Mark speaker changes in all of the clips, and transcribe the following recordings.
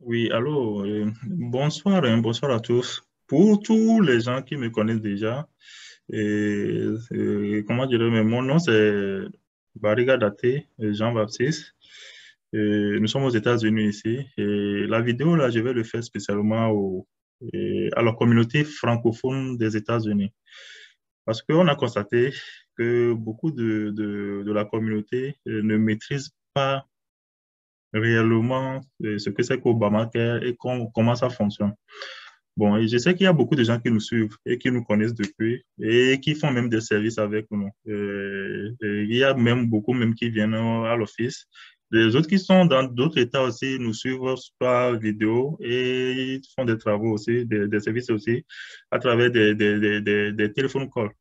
Speaker 1: Oui, allô, bonsoir, bonsoir à tous. Pour tous les gens qui me connaissent déjà, comment dire, mais mon nom c'est Bariga Daté, Jean-Baptiste. Nous sommes aux États-Unis ici. Et la vidéo, là, je vais le faire spécialement à la communauté francophone des États-Unis. Parce qu'on a constaté que beaucoup de la communauté ne maîtrise pas réellement ce que c'est qu'Obamacare et comment ça fonctionne. Bon, et je sais qu'il y a beaucoup de gens qui nous suivent et qui nous connaissent depuis et qui font même des services avec nous. Et il y a même beaucoup même qui viennent à l'office. Les autres qui sont dans d'autres États aussi nous suivent par vidéo et ils font des travaux aussi, des services aussi à travers des téléphones calls.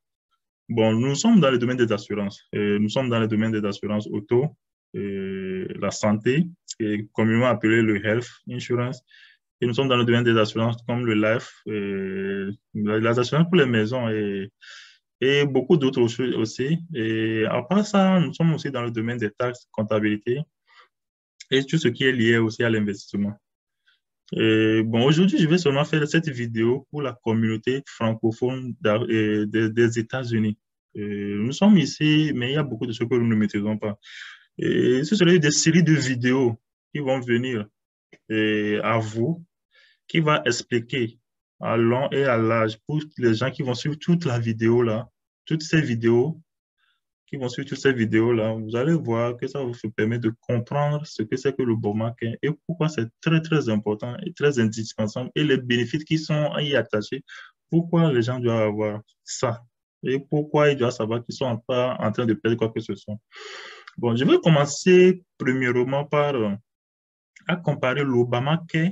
Speaker 1: Bon, nous sommes dans le domaine des assurances. Nous sommes dans le domaine des assurances auto, la santé, qui est communément appelé le health insurance. Et nous sommes dans le domaine des assurances comme le life, les assurances pour les maisons et beaucoup d'autres choses aussi. Et à part ça, nous sommes aussi dans le domaine des taxes, comptabilité et tout ce qui est lié aussi à l'investissement. Et bon, aujourd'hui, je vais seulement faire cette vidéo pour la communauté francophone des États-Unis. Nous sommes ici, mais il y a beaucoup de choses que nous ne maîtrisons pas. Et ce serait des séries de vidéos qui vont venir à vous, qui va expliquer à long et à large pour les gens qui vont suivre toute la vidéo là, toutes ces vidéos qui vont suivre toutes ces vidéos-là, vous allez voir que ça vous permet de comprendre ce que c'est que le biomarqueur et pourquoi c'est très, très important et très indispensable et les bénéfices qui sont y attachés. Pourquoi les gens doivent avoir ça et pourquoi ils doivent savoir qu'ils sont pas en train de perdre quoi que ce soit. Bon, je vais commencer premièrement par à comparer l'Obamacare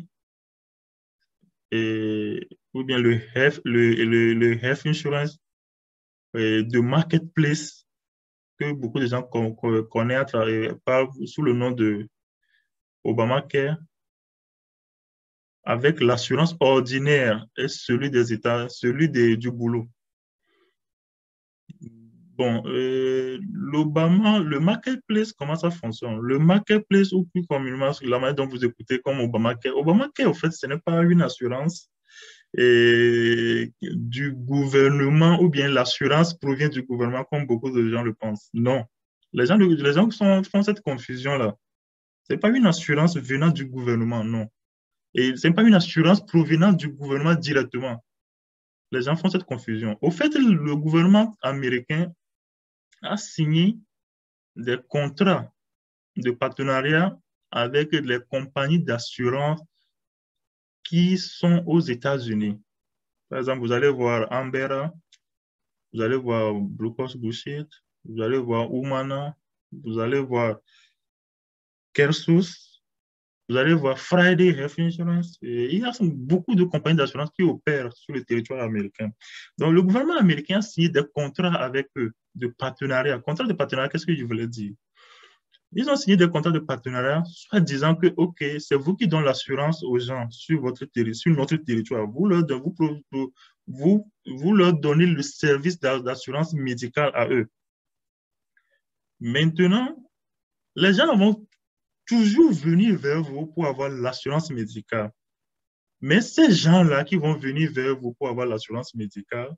Speaker 1: ou bien le Health Insurance de Marketplace que beaucoup de gens connaissent sous le nom de Obamacare avec l'assurance ordinaire et celui des États, du boulot. Bon, le marketplace, comment ça fonctionne? Le marketplace, ou plus communément, la manière dont vous écoutez comme Obamacare. Obamacare, en fait, ce n'est pas une assurance du gouvernement ou bien l'assurance provient du gouvernement comme beaucoup de gens le pensent. Non. Les gens font cette confusion-là. Ce n'est pas une assurance venant du gouvernement, non. Et ce n'est pas une assurance provenant du gouvernement directement. Les gens font cette confusion. Au fait, le gouvernement américain a signé des contrats de partenariat avec les compagnies d'assurance qui sont aux États-Unis. Par exemple, vous allez voir Ambera, vous allez voir Blue Cross Blue Shield, vous allez voir Humana, vous allez voir Kersus, vous allez voir Friday Health Insurance. Et il y a beaucoup de compagnies d'assurance qui opèrent sur le territoire américain. Donc, le gouvernement américain a signé des contrats avec eux, de partenariat. Contrat de partenariat, qu'est-ce que je voulais dire? Ils ont signé des contrats de partenariat, soit disant que, OK, c'est vous qui donnez l'assurance aux gens sur sur notre territoire. Vous leur donnez le service d'assurance médicale à eux. Maintenant, les gens vont toujours venir vers vous pour avoir l'assurance médicale. Mais ces gens-là qui vont venir vers vous pour avoir l'assurance médicale,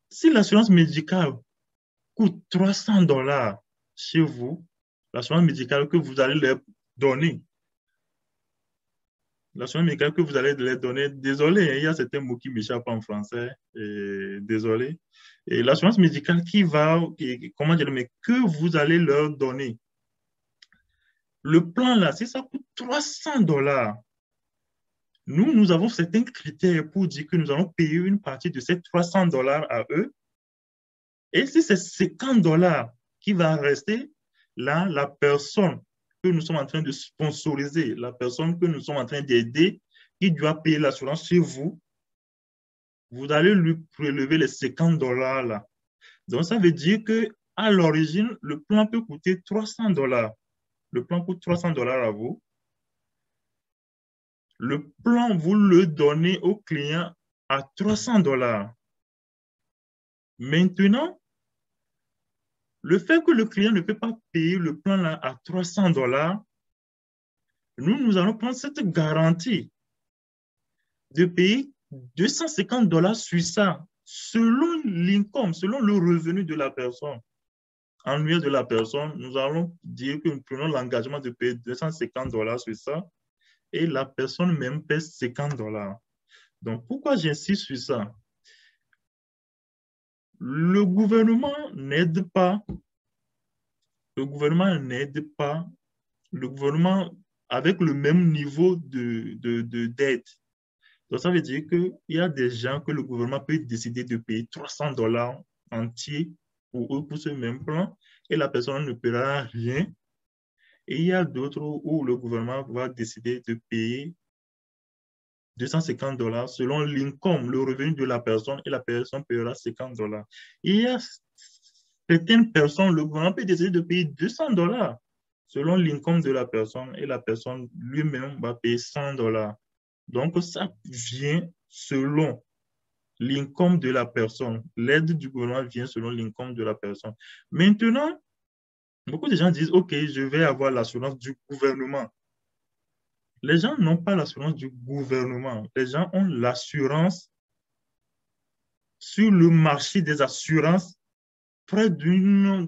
Speaker 1: si l'assurance médicale coûte $300 chez vous, l'assurance médicale que vous allez leur donner, l'assurance médicale que vous allez leur donner, désolé, hein, il y a certains mots qui m'échappent en français, désolé. Et l'assurance médicale comment dire, mais que vous allez leur donner. Le plan là, si ça coûte $300, nous avons certains critères pour dire que nous allons payer une partie de ces $300 à eux. Et si c'est $50 qui va rester, là, la personne que nous sommes en train de sponsoriser, la personne que nous sommes en train d'aider, qui doit payer l'assurance chez vous, vous allez lui prélever les $50 là. Donc, ça veut dire que à l'origine, le plan peut coûter $300. Le plan coûte $300 à vous. Le plan, vous le donnez au client à $300. Maintenant, le fait que le client ne peut pas payer le plan là à $300, nous allons prendre cette garantie de payer 250 dollars sur ça, selon l'income, selon le revenu de la personne. Annuel de la personne, nous allons dire que nous prenons l'engagement de payer 250 dollars sur ça et la personne même paie 50 dollars. Donc, pourquoi j'insiste sur ça? Le gouvernement n'aide pas, le gouvernement n'aide pas, le gouvernement avec le même niveau d'aide. Donc, ça veut dire qu'il y a des gens que le gouvernement peut décider de payer 300 dollars entiers pour eux, pour ce même plan, et la personne ne paiera rien. Et il y a d'autres où le gouvernement va décider de payer 250 dollars selon l'income, le revenu de la personne, et la personne paiera 50 dollars. Il y a certaines personnes, le gouvernement peut décider de payer 200 dollars selon l'income de la personne, et la personne lui-même va payer 100 dollars. Donc, ça vient selon l'income de la personne. L'aide du gouvernement vient selon l'income de la personne. Maintenant, beaucoup de gens disent, OK, je vais avoir l'assurance du gouvernement. Les gens n'ont pas l'assurance du gouvernement. Les gens ont l'assurance sur le marché des assurances près d'une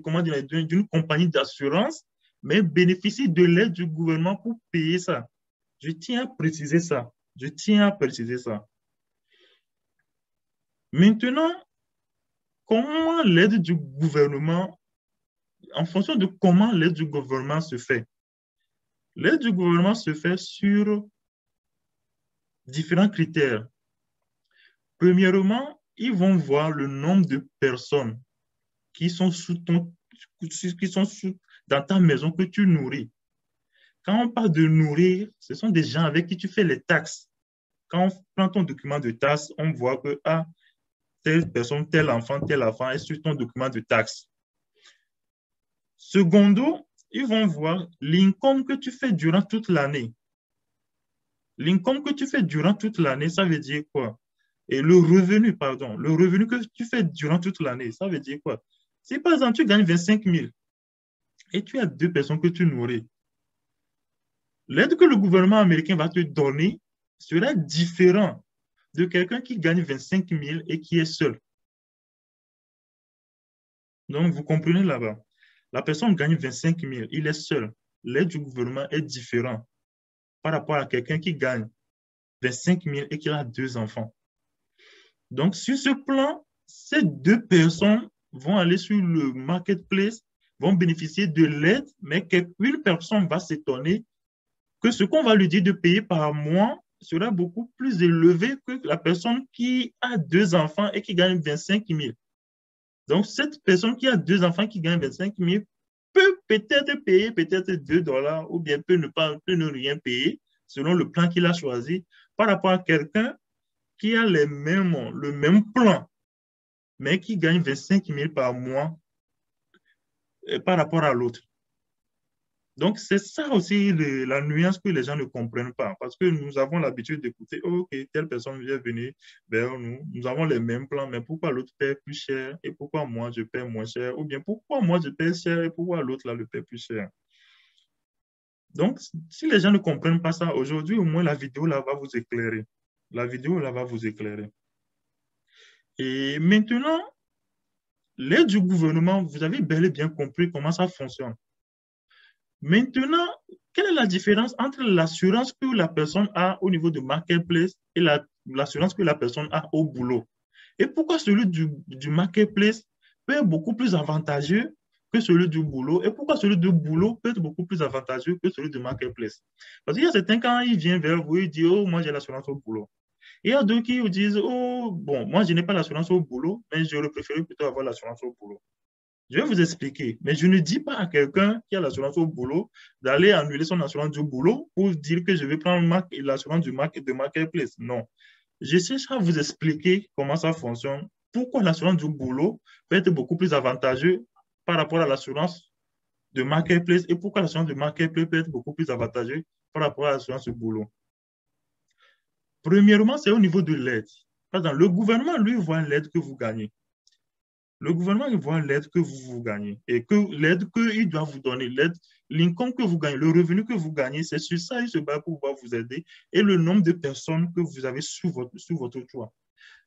Speaker 1: compagnie d'assurance, mais bénéficient de l'aide du gouvernement pour payer ça. Je tiens à préciser ça. Je tiens à préciser ça. Maintenant, comment l'aide du gouvernement, en fonction de comment l'aide du gouvernement se fait? L'aide du gouvernement se fait sur différents critères. Premièrement, ils vont voir le nombre de personnes qui sont dans ta maison que tu nourris. Quand on parle de nourrir, ce sont des gens avec qui tu fais les taxes. Quand on prend ton document de taxes, on voit que telle personne, tel enfant est sur ton document de taxes. Secondo, ils vont voir l'income que tu fais durant toute l'année. L'income que tu fais durant toute l'année, ça veut dire quoi? Et le revenu, pardon, le revenu que tu fais durant toute l'année, ça veut dire quoi? Si par exemple tu gagnes 25 000 et tu as deux personnes que tu nourris, l'aide que le gouvernement américain va te donner sera différente de quelqu'un qui gagne 25 000 et qui est seul. Donc, vous comprenez là-bas. La personne gagne 25 000, il est seul. L'aide du gouvernement est différente par rapport à quelqu'un qui gagne 25 000 et qui a deux enfants. Donc, sur ce plan, ces deux personnes vont aller sur le marketplace, vont bénéficier de l'aide, mais qu'une personne va s'étonner que ce qu'on va lui dire de payer par mois sera beaucoup plus élevé que la personne qui a deux enfants et qui gagne 25 000. Donc, cette personne qui a deux enfants qui gagne 25 000 peut peut-être payer peut-être 2 dollars ou bien peut ne rien payer selon le plan qu'il a choisi par rapport à quelqu'un qui a le même plan, mais qui gagne 25 000 par mois par rapport à l'autre. Donc, c'est ça aussi la nuance que les gens ne comprennent pas, parce que nous avons l'habitude d'écouter, oh, OK, telle personne vient venir vers nous, nous avons les mêmes plans, mais pourquoi l'autre paie plus cher et pourquoi moi je paie moins cher, ou bien pourquoi moi je paie cher et pourquoi l'autre là le paie plus cher. Donc, si les gens ne comprennent pas ça, aujourd'hui, au moins la vidéo là va vous éclairer. La vidéo là va vous éclairer. Et maintenant, l'aide du gouvernement, vous avez bel et bien compris comment ça fonctionne. Maintenant, quelle est la différence entre l'assurance que la personne a au niveau de Marketplace et l'assurance que la personne a au boulot? Et pourquoi celui du Marketplace peut être beaucoup plus avantageux que celui du boulot? Et pourquoi celui du boulot peut être beaucoup plus avantageux que celui du Marketplace? Parce qu'il y a certains, quand ils viennent vers vous, ils disent, oh, moi j'ai l'assurance au boulot. Et il y a d'autres qui vous disent, oh, bon, moi je n'ai pas l'assurance au boulot, mais j'aurais préféré plutôt avoir l'assurance au boulot. Je vais vous expliquer, mais je ne dis pas à quelqu'un qui a l'assurance au boulot d'aller annuler son assurance du boulot pour dire que je vais prendre l'assurance de Marketplace. Non. Je cherche à vous expliquer comment ça fonctionne, pourquoi l'assurance du boulot peut être beaucoup plus avantageux par rapport à l'assurance de Marketplace et pourquoi l'assurance de Marketplace peut être beaucoup plus avantageux par rapport à l'assurance du boulot. Premièrement, c'est au niveau de l'aide. Par exemple, le gouvernement, lui, voit l'aide que vous gagnez. Le gouvernement il voit l'aide que vous gagnez et que l'aide qu'il doit vous donner, l'aide, l'income que vous gagnez, le revenu que vous gagnez, c'est sur ça il se bat pour pouvoir vous aider et le nombre de personnes que vous avez sur votre toit.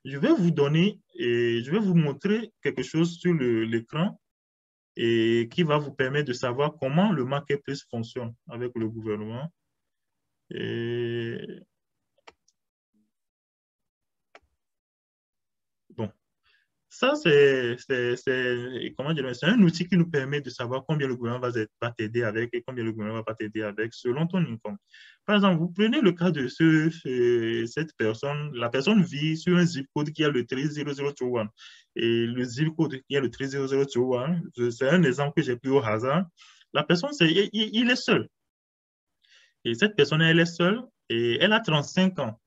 Speaker 1: Je vais vous donner et je vais vous montrer quelque chose sur l'écran et qui va vous permettre de savoir comment le marketplace fonctionne avec le gouvernement. Et bon, ça, comment dire, c'est un outil qui nous permet de savoir combien le gouvernement va t'aider avec et combien le gouvernement va pas t'aider avec selon ton income. Par exemple, vous prenez le cas de cette personne, la personne vit sur un zip code qui a le 30021 et le zip code qui a le 30021, c'est un exemple que j'ai pris au hasard. La personne, il est seul. Et cette personne, elle est seule et elle a 35 ans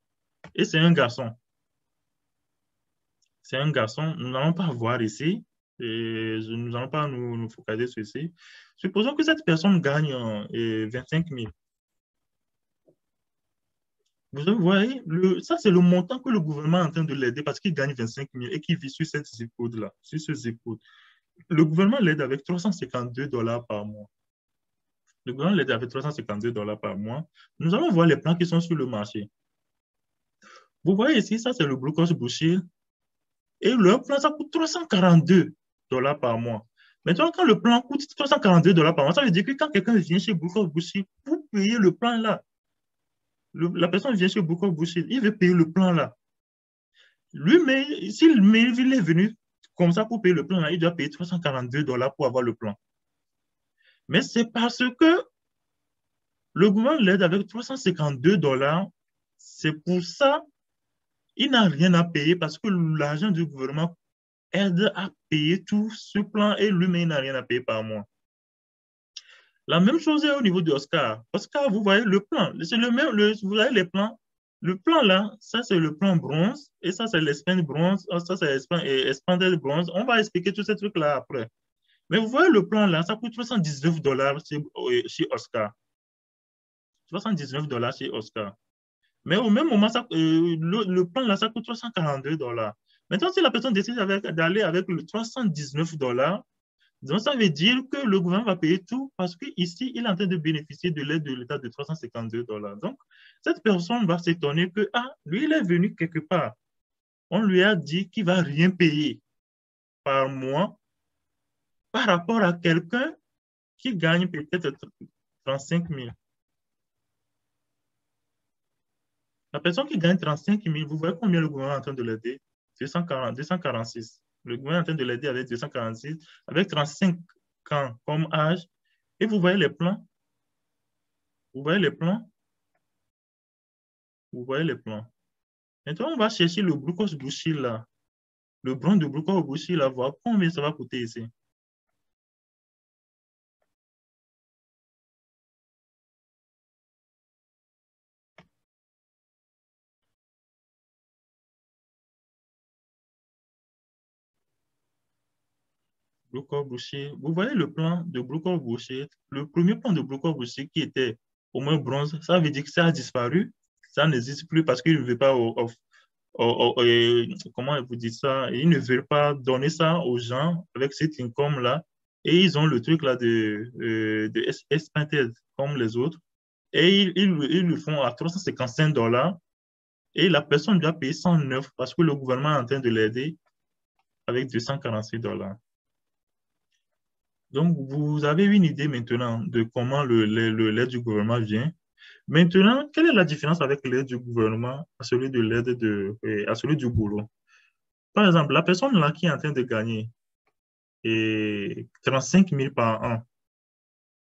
Speaker 1: et c'est un garçon. C'est un garçon, nous n'allons pas voir ici, et nous n'allons pas nous focaliser sur ici. Supposons que cette personne gagne 25 000. Vous voyez, ça c'est le montant que le gouvernement est en train de l'aider parce qu'il gagne 25 000 et qu'il vit sur cette zip code-là, sur ce zip code. Le gouvernement l'aide avec 352 dollars par mois. Le gouvernement l'aide avec 352 dollars par mois. Nous allons voir les plans qui sont sur le marché. Vous voyez ici, ça c'est le Blue Cross Blue Shield. Et leur plan, ça coûte 342 dollars par mois. Maintenant, quand le plan coûte 342 dollars par mois, ça veut dire que quand quelqu'un vient chez Blue Bushi pour payer le plan là, la personne vient chez Blue Bushi, il veut payer le plan là. Lui, mais s'il est venu comme ça pour payer le plan là, il doit payer 342 dollars pour avoir le plan. Mais c'est parce que le gouvernement l'aide avec 352 dollars. C'est pour ça il n'a rien à payer parce que l'argent du gouvernement aide à payer tout ce plan et lui-même n'a rien à payer par mois. La même chose est au niveau de Oscar. Oscar, vous voyez le plan. C'est le même, vous voyez les plans. Le plan là, ça c'est le plan bronze et ça c'est l'Espagne bronze, ça c'est l'Espandel bronze. On va expliquer tous ces trucs-là après. Mais vous voyez le plan là, ça coûte 79 dollars chez Oscar. 79 dollars chez Oscar. Mais au même moment, le plan là, ça coûte 342 dollars. Maintenant, si la personne décide d'aller avec le 319 dollars, donc, ça veut dire que le gouvernement va payer tout parce qu'ici, il est en train de bénéficier de l'aide de l'État de 352 dollars. Donc, cette personne va s'étonner que, ah, lui, il est venu quelque part. On lui a dit qu'il ne va rien payer par mois par rapport à quelqu'un qui gagne peut-être 35 000. La personne qui gagne 35 000, vous voyez combien le gouvernement est en train de l'aider? 246. Le gouvernement est en train de l'aider avec 246, avec 35 ans comme âge. Et vous voyez les plans? Vous voyez les plans? Vous voyez les plans? Maintenant, on va chercher le glucose bouché là. Le bronze de glucose bouché là, voir combien ça va coûter ici. Glucose bouché. Vous voyez le plan de glucose bouché. Le premier plan de glucose bouché qui était au moins bronze, ça veut dire que ça a disparu. Ça n'existe plus parce qu'il ne veut pas comment vous dites ça, ils ne veulent pas donner ça aux gens avec cet income-là. Et ils ont le truc là de S-Painted comme les autres. Et ils le font à 355 dollars. Et la personne doit payer 109 parce que le gouvernement est en train de l'aider avec 246 dollars. Donc, vous avez une idée maintenant de comment l'aide du gouvernement vient. Maintenant, quelle est la différence avec l'aide du gouvernement à celui de à celui du boulot? Par exemple, la personne là qui est en train de gagner 35 000 par an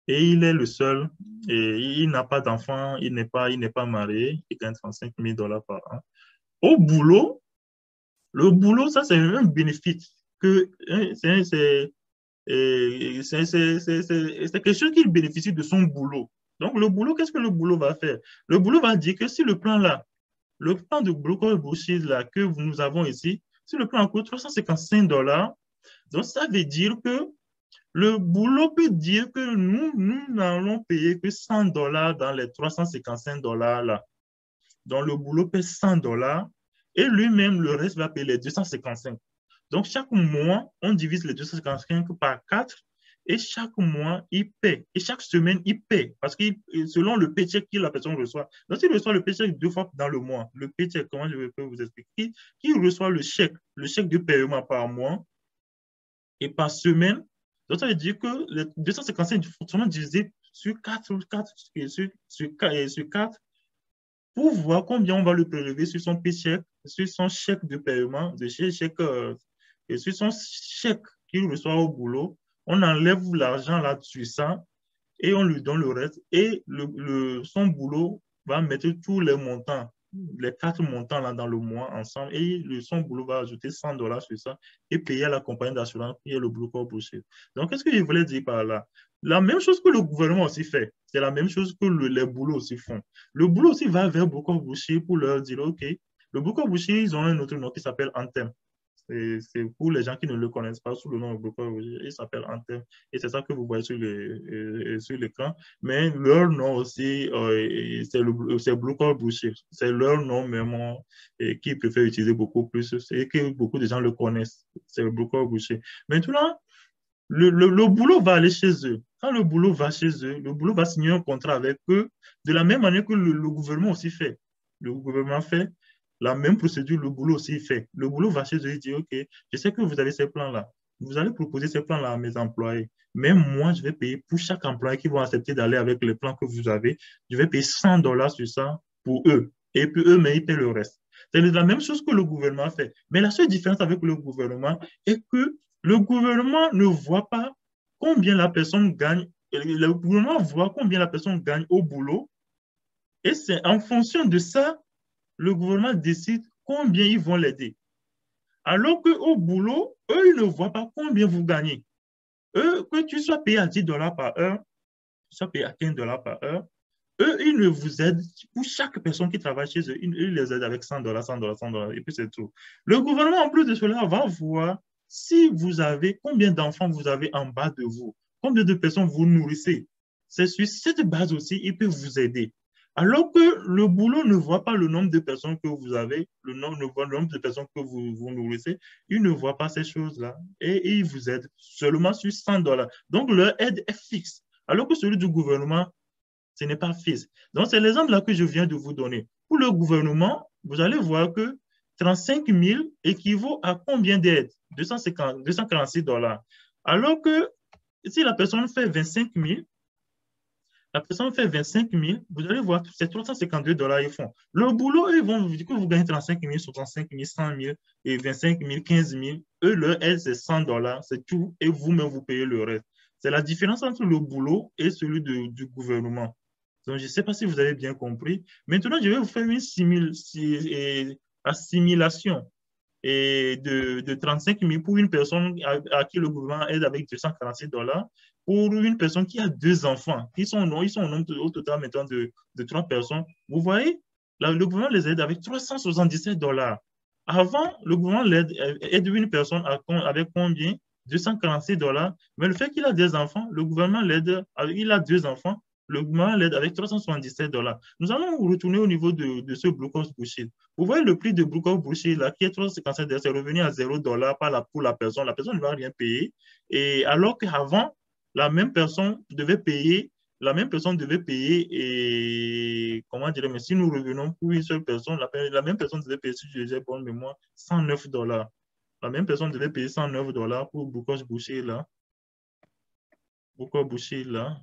Speaker 1: et il est le seul et il n'a pas d'enfant, il n'est pas marié, il gagne 35 000 dollars par an. Au boulot, le boulot, ça c'est un bénéfice que c'est quelque chose qui bénéficie de son boulot. Donc le boulot, qu'est-ce que le boulot va faire? Le boulot va dire que si le plan là, le plan de glucose bouché là que nous avons ici, si le plan coûte 355 dollars, donc ça veut dire que le boulot peut dire que nous n'allons payer que 100 dollars dans les 355 dollars là. Donc le boulot paie 100 dollars et lui-même, le reste va payer les 255. Donc, chaque mois, on divise les 255 par 4 et chaque mois, il paie. Et chaque semaine, il paie. Parce que selon le paycheck que la personne reçoit. Donc, s'il reçoit le paycheck 2 fois dans le mois, le paycheck, comment je peux vous expliquer? Qui reçoit le chèque de paiement par mois et par semaine. Donc, ça veut dire que les 255 sont divisés sur 4, sur 4 pour voir combien on va le prélever sur son paycheck, sur son chèque de paiement, et sur son chèque qu'il reçoit au boulot. On enlève l'argent là sur ça et on lui donne le reste. Et son boulot va mettre tous les montants, les 4 montants là dans le mois ensemble. Et son boulot va ajouter $100 sur ça et payer à la compagnie d'assurance qui est le broker boucher. Donc, qu'est-ce que je voulais dire par là? La même chose que le gouvernement aussi fait, c'est la même chose que les boulots aussi font. Le boulot aussi va vers broker boucher pour leur dire, OK, le broker boucher, ils ont un autre nom qui s'appelle Anthem. C'est pour les gens qui ne le connaissent pas sous le nom de broker boucher, il s'appelle Anthem. Et c'est ça que vous voyez sur l'écran. Mais leur nom aussi, c'est broker boucher. C'est leur nom même qu'ils préfèrent utiliser beaucoup plus et que beaucoup de gens le connaissent. C'est le broker boucher. Maintenant, le boulot va aller chez eux. Quand le boulot va chez eux, le boulot va signer un contrat avec eux de la même manière que le gouvernement aussi fait. Le gouvernement fait la même procédure, le boulot aussi fait. Le boulot va chez eux et dit, OK, je sais que vous avez ces plans-là. Vous allez proposer ces plans-là à mes employés. Mais moi, je vais payer pour chaque employé qui va accepter d'aller avec les plans que vous avez. Je vais payer $100 sur ça pour eux. Et puis eux, mais ils paient le reste. C'est la même chose que le gouvernement fait. Mais la seule différence avec le gouvernement est que le gouvernement ne voit pas combien la personne gagne. Le gouvernement voit combien la personne gagne au boulot. Et c'est en fonction de ça, le gouvernement décide combien ils vont l'aider. Alors qu'au boulot, eux, ils ne voient pas combien vous gagnez. Eux, que tu sois payé à $10 par heure, que tu sois payé à $15 par heure, eux, ils ne vous aident. Pour chaque personne qui travaille chez eux, ils les aident avec $100, $100, $100, et puis c'est tout. Le gouvernement, en plus de cela, va voir si vous avez, combien d'enfants vous avez en bas de vous, combien de personnes vous nourrissez. C'est sur cette base aussi, il peut vous aider. Alors que le boulot ne voit pas le nombre de personnes que vous avez, le nombre de personnes que vous nourrissez, il ne voit pas ces choses-là. Et il vous aide seulement sur $100. Donc, leur aide est fixe. Alors que celui du gouvernement, ce n'est pas fixe. Donc, c'est l'exemple là que je viens de vous donner. Pour le gouvernement, vous allez voir que 35 000 équivaut à combien d'aide? 246 $. Alors que si la personne fait 25 000, la personne fait 25 000, vous allez voir que c'est $352 ils font. Le boulot, ils vont vous dire que vous gagnez 35 000, 65 000, 100 000 et 25 000, 15 000. Eux, leur aide, c'est $100, c'est tout. Et vous-même, vous payez le reste. C'est la différence entre le boulot et celui du gouvernement. Donc, je ne sais pas si vous avez bien compris. Maintenant, je vais vous faire une assimilation de 35 000 pour une personne à qui le gouvernement aide avec $246 pour une personne qui a 2 enfants. Ils sont au nombre au total maintenant de 3 personnes. Vous voyez, là, le gouvernement les aide avec $377. Avant, le gouvernement aide une personne avec combien? $246. Mais le fait qu'il a des enfants, le gouvernement l'aide, il a 2 enfants, le gouvernement l'aide avec $377. Nous allons retourner au niveau de ce Blue Cross Blue Shield. Vous voyez le prix de Blue Cross Blue Shield là, qui est $357, c'est revenu à $0 pour la personne. La personne ne va rien payer. Et alors qu'avant, la même personne devait payer, et comment dire, mais si nous revenons pour une seule personne, la même personne devait payer, si je j'ai bonne mémoire, $109. La même personne devait payer $109 pour Blue Cross Blue Shield là. Blue Cross Blue Shield là.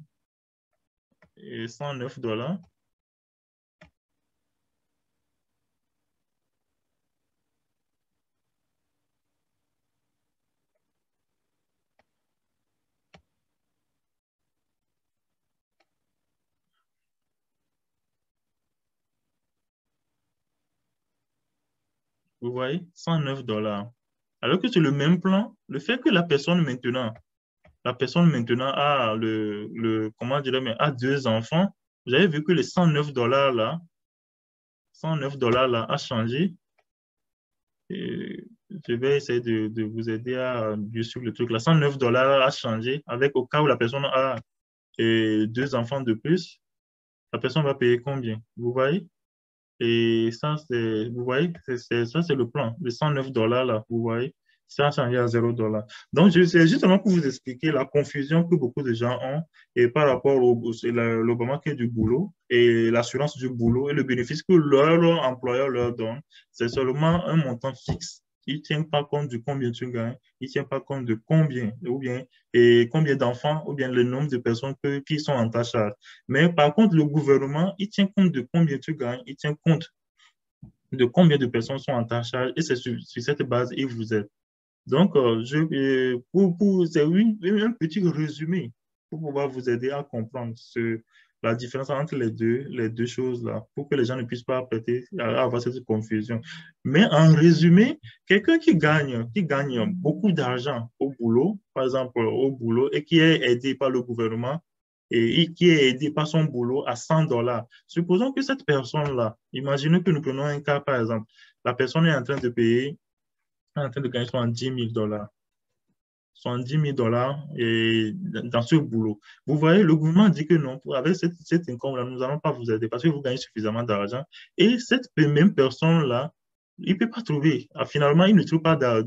Speaker 1: Et $109. Vous voyez, $109. Alors que sur le même plan, le fait que la personne maintenant comment dire, mais a 2 enfants, vous avez vu que les $109 là a changé. Et je vais essayer de vous aider à suivre le truc là. $109 a changé avec au cas où la personne a 2 enfants de plus, la personne va payer combien? Vous voyez? Et ça, vous voyez, ça, c'est le plan, les $109 là, vous voyez. Ça a changé à $0. Donc, c'est justement pour vous expliquer la confusion que beaucoup de gens ont et par rapport l'Obamacare du boulot et l'assurance du boulot et le bénéfice que leur employeur leur donne. C'est seulement un montant fixe. Il ne tient pas compte de combien tu gagnes, il ne tient pas compte de combien, ou bien, et combien d'enfants, ou bien le nombre de personnes qui sont en ta charge. Mais par contre, le gouvernement, il tient compte de combien tu gagnes, il tient compte de combien de personnes sont en ta charge et c'est sur cette base, il vous aide. Donc, c'est un petit résumé pour pouvoir vous aider à comprendre la différence entre les deux choses-là, pour que les gens ne puissent pas avoir cette confusion. Mais en résumé, quelqu'un qui gagne beaucoup d'argent au boulot, par exemple au boulot, et qui est aidé par le gouvernement, et qui est aidé par son boulot à $100. Supposons que cette personne-là, imaginez que nous prenons un cas, par exemple, la personne est en train de payer en train de gagner $70 000. $70 000 et dans ce boulot. Vous voyez, le gouvernement dit que non, avec cet income-là, nous n'allons pas vous aider parce que vous gagnez suffisamment d'argent. Et cette même personne-là, il ne peut pas trouver. Finalement, il ne trouve pas comment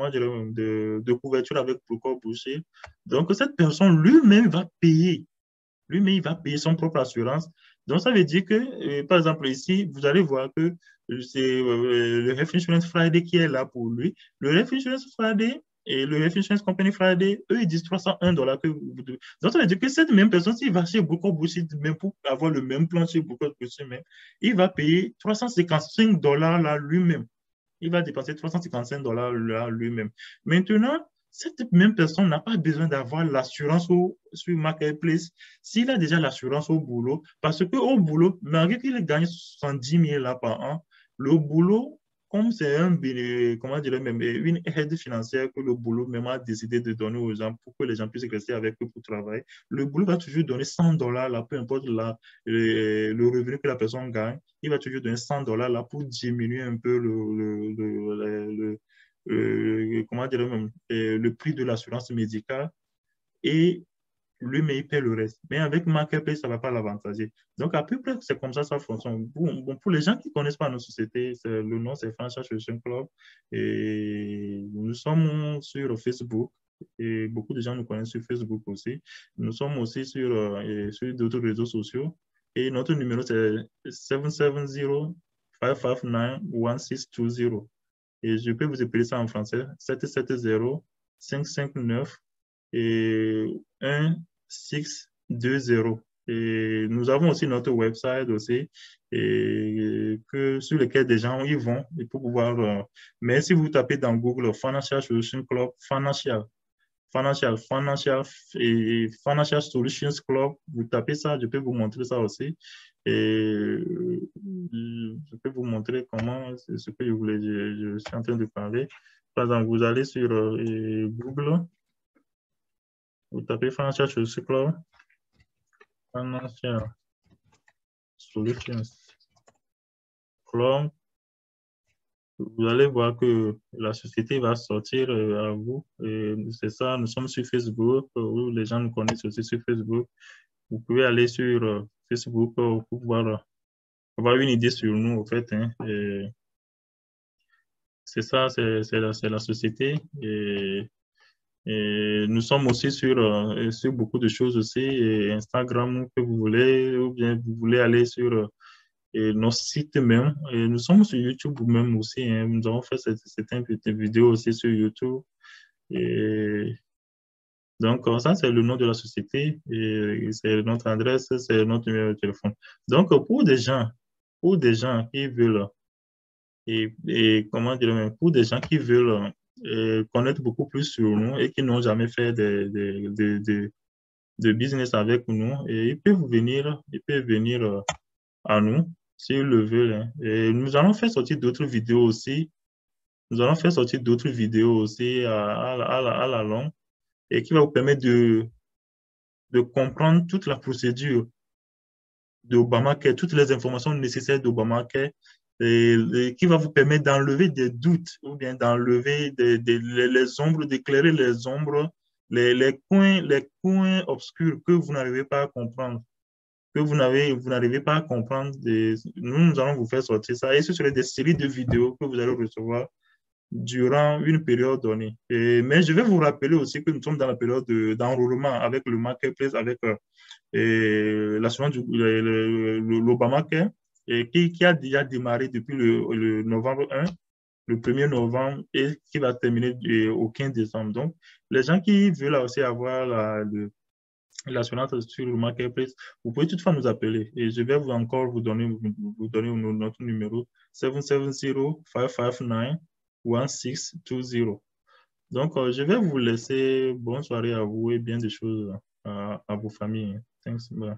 Speaker 1: dire, de couverture avec le corps bouché. Donc, cette personne lui-même va payer lui-même, il va payer son propre assurance. Donc, ça veut dire que, par exemple, ici, vous allez voir que c'est le Health Insurance Friday qui est là pour lui. Le Health Insurance Friday et le Health Insurance Company Friday, eux, ils disent $301 que vous devez. Donc, ça veut dire que cette même personne, s'il va chez Booker Bullshit, même pour avoir le même plan chez Booker Bullshit, même, il va payer $355 là lui-même. Il va dépenser $355 là lui-même. Maintenant, cette même personne n'a pas besoin d'avoir l'assurance sur Marketplace s'il a déjà l'assurance au boulot, parce qu'au boulot, malgré qu'il gagne 70 000 là par an, le boulot, comme c'est comment dire, même, une aide financière que le boulot même a décidé de donner aux gens pour que les gens puissent rester avec eux pour travailler, le boulot va toujours donner $100 là, peu importe le revenu que la personne gagne, il va toujours donner $100 là pour diminuer un peu comment dire même, le prix de l'assurance médicale et lui, mais il paie le reste. Mais avec Marketplace, ça ne va pas l'avantager. Donc, à peu près, c'est comme ça fonctionne. Bon, pour les gens qui ne connaissent pas nos sociétés, le nom, c'est Financial Solutions Club. Et nous sommes sur Facebook. Et beaucoup de gens nous connaissent sur Facebook aussi. Nous sommes aussi sur d'autres réseaux sociaux. Et notre numéro, c'est 770-559-1620. Et je peux vous appeler ça en français, 770-559 et 1620. Et nous avons aussi notre website aussi, sur lequel des gens y vont et pour pouvoir. Mais si vous tapez dans Google Financial Solutions Club, Financial Solutions Club, vous tapez ça, je peux vous montrer ça aussi. Et je peux vous montrer comment, c'est ce que je suis en train de parler. Par exemple, vous allez sur Google, vous tapez Financial Solutions Club, Financial Solutions Club, vous allez voir que la société va sortir à vous. C'est ça, nous sommes sur Facebook, où les gens nous connaissent aussi sur Facebook. Vous pouvez aller sur Facebook pour pouvoir avoir une idée sur nous, en fait. Hein. C'est ça, c'est la société. Et nous sommes aussi sur beaucoup de choses aussi, et Instagram que vous voulez, ou bien vous voulez aller sur nos sites même. Et nous sommes sur YouTube même aussi. Hein. Nous avons fait certaines petites vidéos aussi sur YouTube. Et donc, ça, c'est le nom de la société, et c'est notre adresse, c'est notre numéro de téléphone. Donc, pour des gens qui veulent, et comment dire, pour des gens qui veulent connaître beaucoup plus sur nous et qui n'ont jamais fait de business avec nous, et ils peuvent venir à nous s'ils le veulent. Hein. Et nous allons faire sortir d'autres vidéos aussi. Nous allons faire sortir d'autres vidéos aussi à la longue et qui va vous permettre de comprendre toute la procédure d'Obamacare, toutes les informations nécessaires d'Obamacare, et qui va vous permettre d'enlever des doutes ou bien d'enlever les ombres, d'éclairer les ombres, les coins obscurs que vous n'arrivez pas à comprendre. que vous n'arrivez pas à comprendre, nous allons vous faire sortir ça. Et ce serait des séries de vidéos que vous allez recevoir durant une période donnée. Mais je vais vous rappeler aussi que nous sommes dans la période d'enrôlement avec le marketplace, avec l'assurance l'Obamacare, et qui a déjà démarré depuis le novembre 1, le 1er novembre, et qui va terminer au 15 décembre. Donc, les gens qui veulent aussi avoir l'assurance sur le marketplace, vous pouvez toutefois nous appeler et je vais encore vous donner notre numéro 770-559-1620. Donc, je vais vous laisser. Bonne soirée à vous et bien des choses à vos familles. Thanks. Bye.